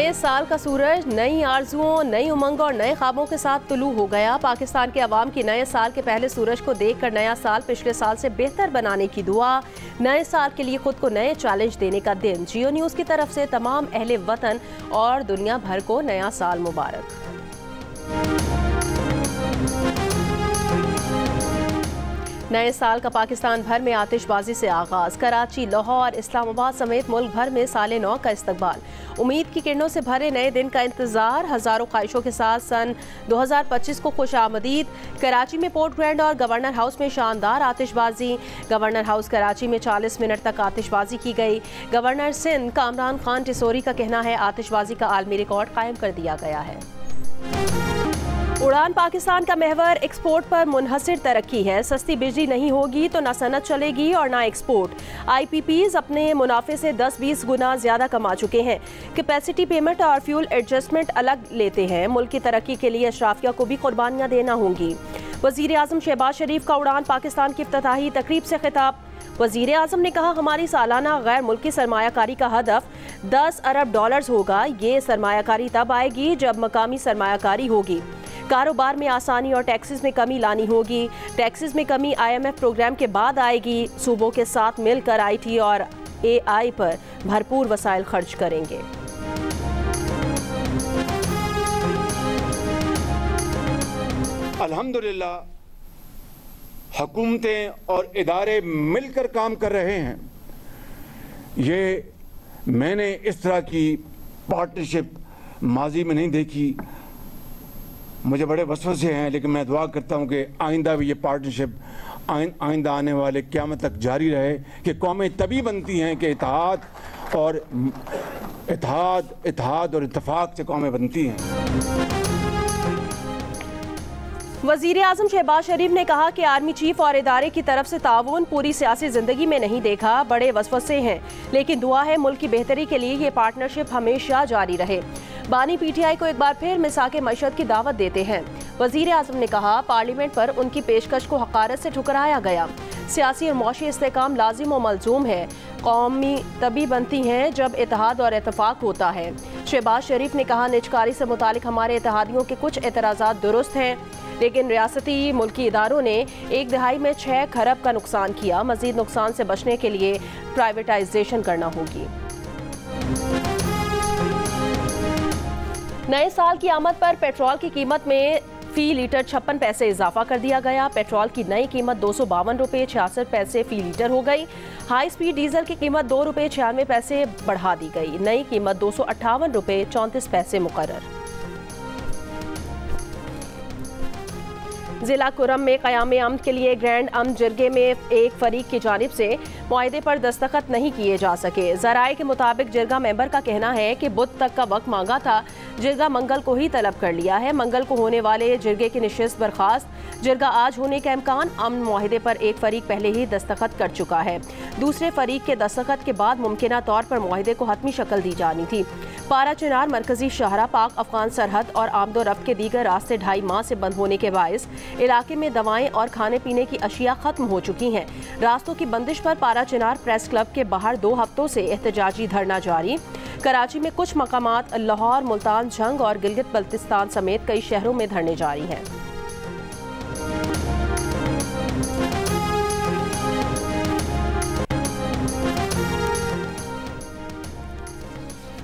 नए साल का सूरज नई आरजुओं, नई उमंग और नए ख्वाबों के साथ तुलू हो गया। पाकिस्तान के अवाम की नए साल के पहले सूरज को देखकर नया साल पिछले साल से बेहतर बनाने की दुआ, नए साल के लिए खुद को नए चैलेंज देने का दिन। जियो न्यूज़ की तरफ से तमाम अहले वतन और दुनिया भर को नया साल मुबारक। नए साल का पाकिस्तान भर में आतिशबाजी से आगाज। कराची, लाहौर, इस्लामाबाद समेत मुल्क भर में साले नौ का इस्तकबाल। उम्मीद की किरणों से भरे नए दिन का इंतजार। हजारों ख्वाहिशों के साथ सन 2025 को खुश आमदीद। कराची में पोर्ट ग्रैंड और गवर्नर हाउस में शानदार आतिशबाजी। गवर्नर हाउस कराची में 40 मिनट तक आतिशबाजी की गई। गवर्नर सिंध कामरान खान टिसोरी का कहना है आतिशबाजी का आलमी रिकॉर्ड कायम कर दिया गया है। उड़ान पाकिस्तान का महवर एक्सपोर्ट पर मुनहसिर तरक्की है। सस्ती बिजली नहीं होगी तो ना सनत चलेगी और ना एक्सपोर्ट। IPPs अपने मुनाफे से 10-20 गुना ज्यादा कमा चुके हैं। कैपेसिटी पेमेंट और फ्यूल एडजस्टमेंट अलग लेते हैं। मुल्क की तरक्की के लिए अशराफिया को भी कुर्बानियां देना होंगी। वजीर आजम शहबाज शरीफ का उड़ान पाकिस्तान की इफ्तिताही तकरीब से खिताब। वजीर आजम ने कहा हमारी सालाना गैर मुल्की सरमायाकारी का हदफ 10 अरब डॉलर्स होगा। ये सरमायाकारी तब आएगी जब मकामी सरमायाकारी होगी। कारोबार में आसानी और टैक्सेस में कमी लानी होगी। टैक्सेस में कमी IMF प्रोग्राम के बाद आएगी। सूबों के साथ मिलकर IT और AI पर भरपूर वसाइल खर्च करेंगे। अल्हम्दुलिल्लाह हुकूमतें और इदारे मिलकर काम कर रहे हैं। ये मैंने इस तरह की पार्टनरशिप माजी में नहीं देखी। मुझे बड़े वसवसे हैं, लेकिन मैं दुआ करता हूँ कि आइंदा भी ये पार्टनरशिप आइंदा आने वाले क़यामत तक जारी रहे कि कौमें तभी बनती हैं कि इत्तेहाद और इत्तफाक से कौमें बनती हैं। वजीर आजम शहबाज शरीफ ने कहा कि आर्मी चीफ और इदारे की तरफ से ताउन पूरी सियासी जिंदगी में नहीं देखा। बड़े वसवसे हैं, लेकिन दुआ है मुल्क की बेहतरी के लिए ये पार्टनरशिप हमेशा जारी रहे। बानी PTI को एक बार फिर मिसाक मशहद की दावत देते हैं। वजीर आजम ने कहा पार्लियामेंट पर उनकी पेशकश को हकारत से ठुकराया गया। सियासी और मुआशी इस्तेकाम लाजिम और मलजूम है। कौमी तभी बनती हैं जब इत्तेहाद और इत्तफाक होता है। शहबाज शरीफ ने कहा निजकारी से मुतालिक हमारे इत्तेहादियों के कुछ एतराज़ात दुरुस्त हैं, लेकिन रियासती मुल्की इदारों ने 1 दहाई में 6 खरब का नुकसान किया। मजीद नुकसान से बचने के लिए प्राइवेटाइजेशन करना होगी। नए साल की आमद पर पेट्रोल की कीमत में फी लीटर 56 पैसे इजाफा कर दिया गया। पेट्रोल की नई कीमत 252 रुपये 66 पैसे फी लीटर हो गई। हाई स्पीड डीजल की कीमत 2 रुपये 96 पैसे बढ़ा दी गई। नई कीमत 258 रुपये 34 पैसे मुकर्रर। जिला कुरम में क़याम अमन के लिए ग्रैंड अमन जिरगे में एक फरीक की जानिब से मुआहदे पर दस्तखत नहीं किए जा सके। ज़राए के मुताबिक जिरगा मेंबर का कहना है कि बुध तक का वक्त मांगा था, जिरगा मंगल को ही तलब कर लिया है। मंगल को होने वाले जिरगे की निशिस्त बर्खास्त। जिरगा आज होने का इम्कान। अमन मुआहदे पर एक फरीक पहले ही दस्तखत कर चुका है। दूसरे फरीक के दस्तखत के बाद मुमकिना तौर पर मुआहदे को हतमी शक्ल दी जानी थी। पारा चिनार मरकजी शहरा पाक अफगान सरहद और आमदोरफ्त के दीगर रास्ते 2.5 माह से बंद होने के बायस इलाके में दवाएं और खाने पीने की अशिया खत्म हो चुकी हैं। रास्तों की बंदिश पर पारा चिनार प्रेस क्लब के बाहर 2 हफ्तों से एहतजाजी धरना जारी। कराची में कुछ मकामात, लाहौर, मुल्तान जंग और गिलगित बल्तिस्तान समेत कई शहरों में धरने जारी हैं।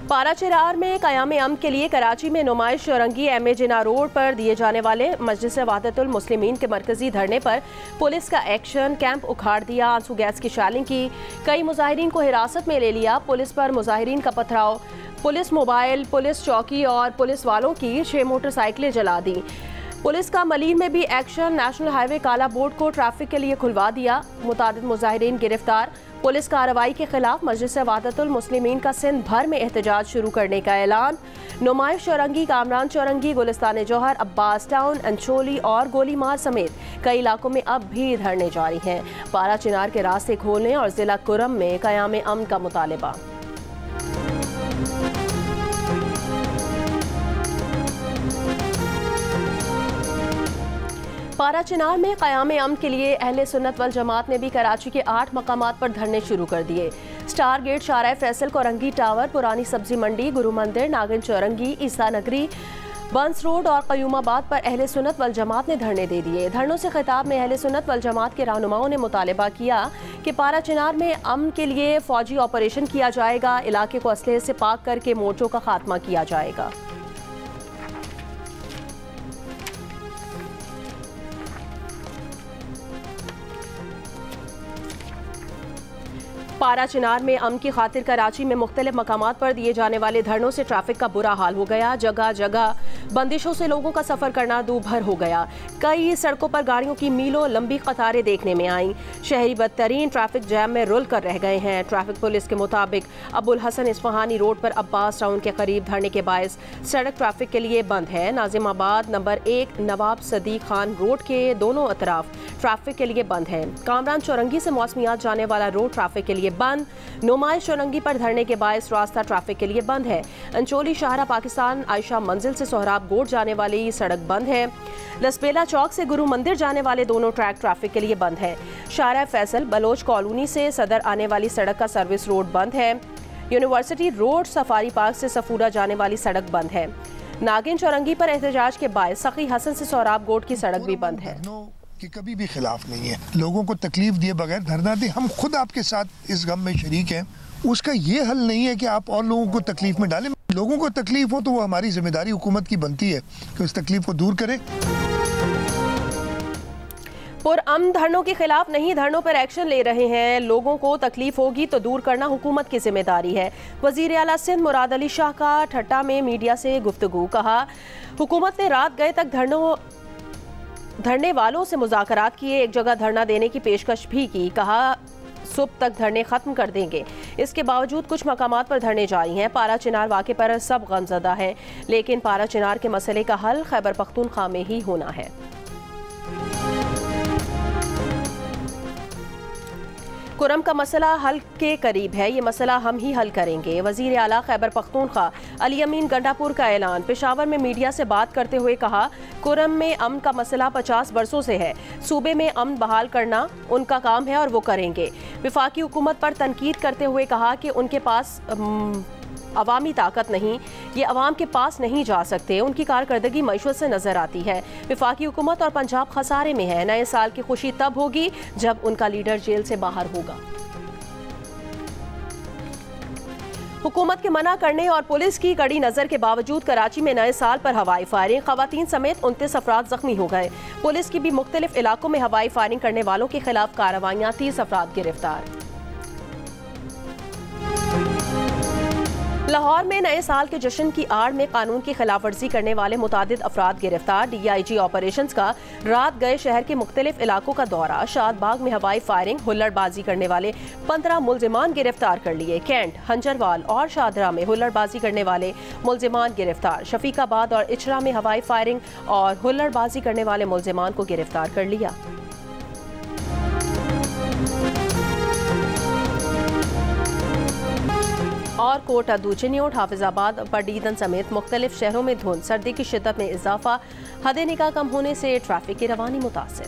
पारा चिनार में क़याम अमन के लिए कराची में नुमाइश रंगी MA जिन्ना रोड पर दिए जाने वाले मजलिस वहदतुल मुस्लिमीन के मरकजी धरने पर पुलिस का एक्शन। कैंप उखाड़ दिया, आंसू गैस की शैलिंग की, कई मुजाहिरीन को हिरासत में ले लिया। पुलिस पर मुजाहिरीन का पथराव, पुलिस मोबाइल, पुलिस चौकी और पुलिस वालों की 6 मोटरसाइकिलें जला दी। पुलिस का मलीन में भी एक्शन। नेशनल हाईवे काला बोर्ड को ट्रैफिक के लिए खुलवा दिया। मुतादिद मुजाहिरीन गिरफ्तार। पुलिस कार्रवाई के खिलाफ मजलिस वहदतुल मुस्लिमीन का सिंध भर में एहतजाज शुरू करने का ऐलान। नुमाइश चौरंगी, कामरान चौरंगी, गुलिस्तान जौहर, अब्बास टाउन, अंचोली और गोलीमार समेत कई इलाकों में अब भी धरने जारी हैं। पारा चिनार के रास्ते खोलने और जिला कुरम में क़याम अमन का मुतालबा। पारा चिनार में क़याम अमन के लिए अहले सुन्नत वल जमात ने भी कराची के 8 मकामात पर धरने शुरू कर दिए। स्टार गेट, शाहराह फैसल, कोरंगी टावर, पुरानी सब्जी मंडी, गुरु मंदिर, नागिन चौरंगी, ईसा नगरी, बंस रोड और कयूमाबाद पर अहले सुन्नत वल जमात ने धरने दे दिए। धरनों से खिताब में अहले सुन्नत वल जमात के रहनुमाओं ने मुतालबा किया कि पारा चिनार में अमन के लिए फौजी ऑपरेशन किया जाएगा, इलाके को असलहे से पाक करके मोर्चों का खात्मा किया जाएगा। पारा चिनार में अमन की खातिर कराची में मुख्तलिफ मकामात पर दिए जाने वाले धरनों से ट्रैफिक का बुरा हाल हो गया। जगह जगह बंदिशों से लोगों का सफर करना दूभर हो गया। कई सड़कों पर गाड़ियों की मीलों लंबी कतारें देखने में आईं। शहरी बदतरीन ट्रैफिक जैम में रुल कर रह गए हैं। ट्रैफिक पुलिस के मुताबिक अबुल हसन इस्फहानी रोड पर अब्बास टाउन के करीब धरने के बायस सड़क ट्रैफिक के लिए बंद है। नाजिमाबाद नंबर 1 नवाब सदीक खान रोड के दोनों अतराफ ट्रैफिक के लिए बंद है। कामरान चौरंगी से मौसमियात जाने वाला रोड ट्रैफिक के लिए बंद। नुमाइश चौरंगी पर धरने के बायस रास्ता ट्रैफिक के लिए बंद है। अंचोली शाहरा पाकिस्तान आयशा मंजिल से सोहराब गोट जाने वाली सड़क बंद है। लसबेला चौक से गुरु मंदिर जाने वाले दोनों ट्रैक ट्रैफिक के लिए बंद है। शाहरा फैसल बलोच कॉलोनी से सदर आने वाली सड़क का सर्विस रोड बंद है। यूनिवर्सिटी रोड सफारी पार्क से सफूरा जाने वाली सड़क बंद है। नागिन चौरंगी पर एहतजाज के बायस सखी हसन से सोहराब गोट की सड़क भी बंद है। कि कभी भी खिलाफ नहीं है, लोगों को तकलीफ दिए बगैर धरना दे, हम खुद आपके साथ इस गम में शरीक हैं। उसका ये हल नहीं है कि आप और लोगों को तकलीफ में डालें। लोगों को तकलीफ हो तो वो हमारी जिम्मेदारी हुकूमत की बनती है कि उस तकलीफ को दूर करें। पुरअमन धरनों के खिलाफ नहीं, धरनों पर एक्शन ले रहे हैं। लोगों को तकलीफ होगी तो दूर करना हुकूमत की जिम्मेदारी है। वजीर आला सिंध मुराद अली शाह का ठट्टा में मीडिया से गुफ्तगू। कहा हुकूमत ने रात गए तक धरने वालों से मुज़ाकरात किए, एक जगह धरना देने की पेशकश भी की। कहा सुबह तक धरने खत्म कर देंगे। इसके बावजूद कुछ मकामात पर धरने जारी हैं। पारा चिनार वाक़े पर सब गमज़दा हैं, लेकिन पारा चिनार के मसले का हल खैबर पख्तूनख्वा में ही होना है। कुरम का मसला हल के करीब है, ये मसला हम ही हल करेंगे। वज़ीर आला खैबर पख्तूनख्वा अली अमीन गंडापुर का ऐलान। पेशावर में मीडिया से बात करते हुए कहा कुरम में अमन का मसला 50 बरसों से है। सूबे में अमन बहाल करना उनका काम है और वो करेंगे। वफाकी हुकूमत पर तनकीद करते हुए कहा कि उनके पास अवामी ताकत नहीं, ये अवाम के पास नहीं जा सकते। उनकी कारकर्दगी मईशत से नजर आती है। वफाकी हुकूमत और पंजाब खसारे में है। नए साल की खुशी तब होगी जब उनका लीडर जेल से बाहर होगा। हुकूमत के मना करने और पुलिस की कड़ी नजर के बावजूद कराची में नए साल पर हवाई फायरिंग, खवातीन समेत 29 अफराद जख्मी हो गए। पुलिस की भी मुख्तलिफ इलाकों में हवाई फायरिंग करने वालों के खिलाफ कार्रवाइयां, 30 अफराद गिरफ्तार। लाहौर में नए साल के जश्न की आड़ में कानून की खिलाफ वर्जी करने वाले मुतादिद अफराद गिरफ्तार। DIG ऑपरेशंस का रात गए शहर के मुख्तलिफ इलाकों का दौरा। शादबाग में हवाई फायरिंग, हुल्लड़बाजी करने वाले 15 मुलजिमान गिरफ्तार कर लिए। कैंट, हंजरवाल और शादरा में हुल्लड़बाजी करने वाले मुलजिमान गिरफ्तार। शफीकाबाद और इचरा में हवाई फायरिंग और हुल्लड़बाजी करने वाले मुलजिमान को गिरफ्तार कर लिया। और कोटा, दूचनियोट, हाफिजाबाद, पडीदन समेत मुख्तलिफ शहरों में धुंध, सर्दी की शिद्दत में इजाफा, हद निगाह कम होने से ट्रैफिक की रवानी मुतासिर।